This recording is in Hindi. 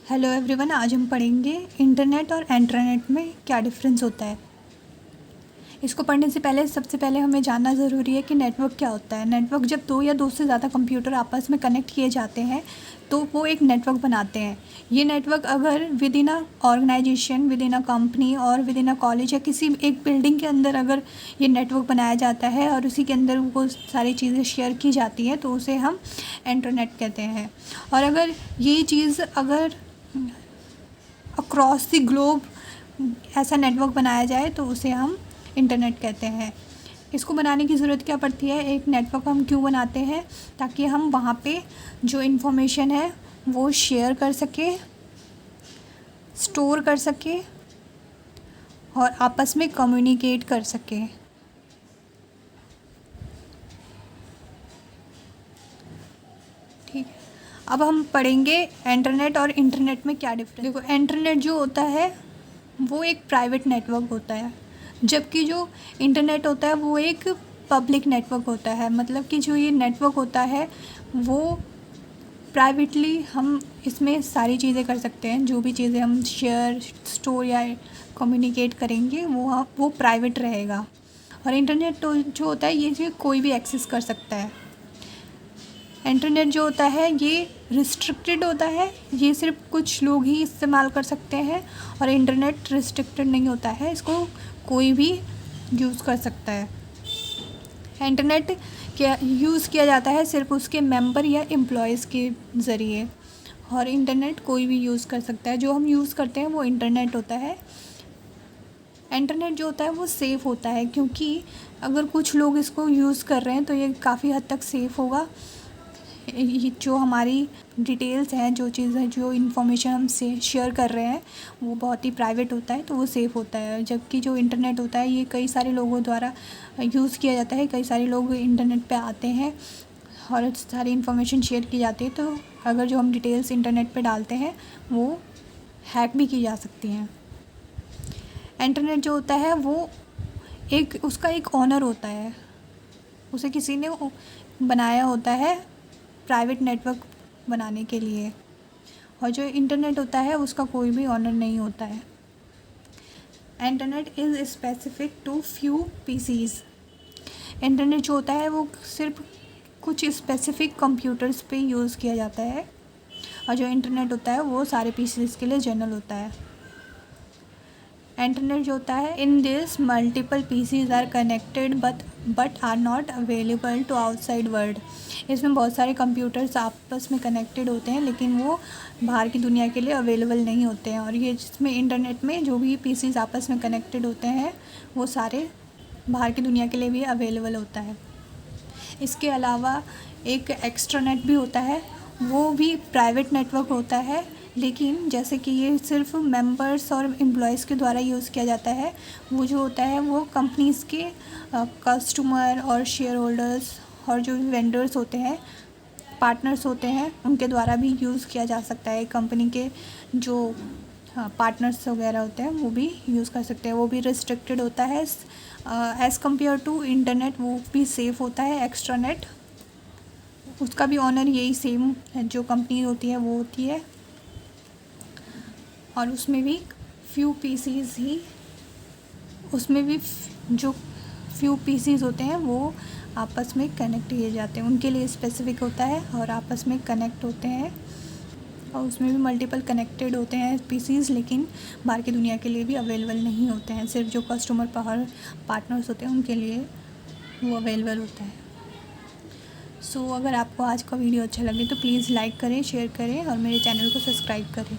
हेलो एवरीवन, आज हम पढ़ेंगे इंटरनेट और इंट्रानेट में क्या डिफरेंस होता है। इसको पढ़ने से पहले सबसे पहले हमें जानना ज़रूरी है कि नेटवर्क क्या होता है। नेटवर्क जब दो या दो से ज़्यादा कंप्यूटर आपस में कनेक्ट किए जाते हैं तो वो एक नेटवर्क बनाते हैं। ये नेटवर्क अगर within a organisation, within a company और विद इन अ कॉलेज या किसी एक बिल्डिंग के अंदर अगर ये नेटवर्क बनाया जाता है और उसी के अंदर वो सारी चीज़ें शेयर की जाती हैं तो उसे हम इंटरनेट कहते हैं। और अगर ये चीज़ अगर अक्रॉस द ग्लोब ऐसा नेटवर्क बनाया जाए तो उसे हम इंटरनेट कहते हैं। इसको बनाने की ज़रूरत क्या पड़ती है? एक नेटवर्क हम क्यों बनाते हैं? ताकि हम वहाँ पे जो इन्फॉर्मेशन है वो शेयर कर सकें, स्टोर कर सकें और आपस में कम्युनिकेट कर सकें। ठीक है, अब हम पढ़ेंगे इंटरनेट और इंटरनेट में क्या डिफरेंस। देखो, इंटरनेट जो होता है वो एक प्राइवेट नेटवर्क होता है, जबकि जो इंटरनेट होता है वो एक पब्लिक नेटवर्क होता है। मतलब कि जो ये नेटवर्क होता है वो प्राइवेटली हम इसमें सारी चीज़ें कर सकते हैं। जो भी चीज़ें हम शेयर, स्टोर या कम्युनिकेट करेंगे वो प्राइवेट रहेगा। और इंटरनेट तो जो होता है ये कोई भी एक्सेस कर सकता है। इंटरनेट जो होता है ये रिस्ट्रिक्टेड होता है, ये सिर्फ कुछ लोग ही इस्तेमाल कर सकते हैं। और इंटरनेट रिस्ट्रिक्टेड नहीं होता है, इसको कोई भी यूज़ कर सकता है। इंटरनेट क्या यूज़ किया जाता है सिर्फ उसके मेंबर या एम्प्लॉयज़ के ज़रिए, और इंटरनेट कोई भी यूज़ कर सकता है। जो हम यूज़ करते हैं वो इंटरनेट होता है। इंटरनेट जो होता है वो सेफ़ होता है, क्योंकि अगर कुछ लोग इसको यूज़ कर रहे हैं तो ये काफ़ी हद तक सेफ़ होगा। जो हमारी डिटेल्स हैं, जो चीज़ें, जो इन्फॉर्मेशन हम से शेयर कर रहे हैं वो बहुत ही प्राइवेट होता है, तो वो सेफ़ होता है। जबकि जो इंटरनेट होता है ये कई सारे लोगों द्वारा यूज़ किया जाता है। कई सारे लोग इंटरनेट पे आते हैं और सारी इन्फॉर्मेशन शेयर की जाती है, तो अगर जो हम डिटेल्स इंटरनेट पे डालते हैं वो हैक भी की जा सकती हैं। इंटरनेट जो होता है वो उसका एक ऑनर होता है, उसे किसी ने बनाया होता है प्राइवेट नेटवर्क बनाने के लिए। और जो इंटरनेट होता है उसका कोई भी ऑनर नहीं होता है। Internet is specific to few PCs. Internet जो होता है वो सिर्फ कुछ स्पेसिफिक कंप्यूटर्स पे यूज़ किया जाता है, और जो इंटरनेट होता है वो सारे पीसीज के लिए जनरल होता है। इंटरनेट जो होता है, in this multiple PCs are connected but are not available to outside world. इसमें बहुत सारे कंप्यूटर्स आपस में कनेक्टेड होते हैं लेकिन वो बाहर की दुनिया के लिए अवेलेबल नहीं होते हैं। और ये जिसमें इंटरनेट में जो भी पीसीज आपस में कनेक्टेड होते हैं वो सारे बाहर की दुनिया के लिए भी अवेलेबल होता है। इसके अलावा एक एक्स्ट्रानेट भी होता है, वो भी प्राइवेट नेटवर्क होता है, लेकिन जैसे कि ये सिर्फ मेंबर्स और एम्प्लॉयज़ के द्वारा यूज़ किया जाता है। वो जो होता है वो कंपनीज़ के कस्टमर और शेयर होल्डर्स और जो वेंडर्स होते हैं, पार्टनर्स होते हैं, उनके द्वारा भी यूज़ किया जा सकता है। कंपनी के जो पार्टनर्स वगैरह होते हैं वो भी यूज़ कर सकते हैं। वो भी रिस्ट्रिक्टेड होता है एज़ कम्पेयर टू इंटरनेट। वो भी सेफ़ होता है। एक्स्ट्रानेट, उसका भी ऑनर यही सेम जो कंपनी होती है वो होती है, और उसमें भी जो फ्यू पीसीज होते हैं वो आपस में कनेक्ट किए जाते हैं, उनके लिए स्पेसिफिक होता है और आपस में कनेक्ट होते हैं। और उसमें भी मल्टीपल कनेक्टेड होते हैं पीसीज, लेकिन बाहर की दुनिया के लिए भी अवेलेबल नहीं होते हैं। सिर्फ जो कस्टमर पार्टनर्स होते हैं उनके लिए वो अवेलेबल होता है। सो अगर आपको आज का वीडियो अच्छा लगे तो प्लीज़ लाइक करें, शेयर करें और मेरे चैनल को सब्सक्राइब करें।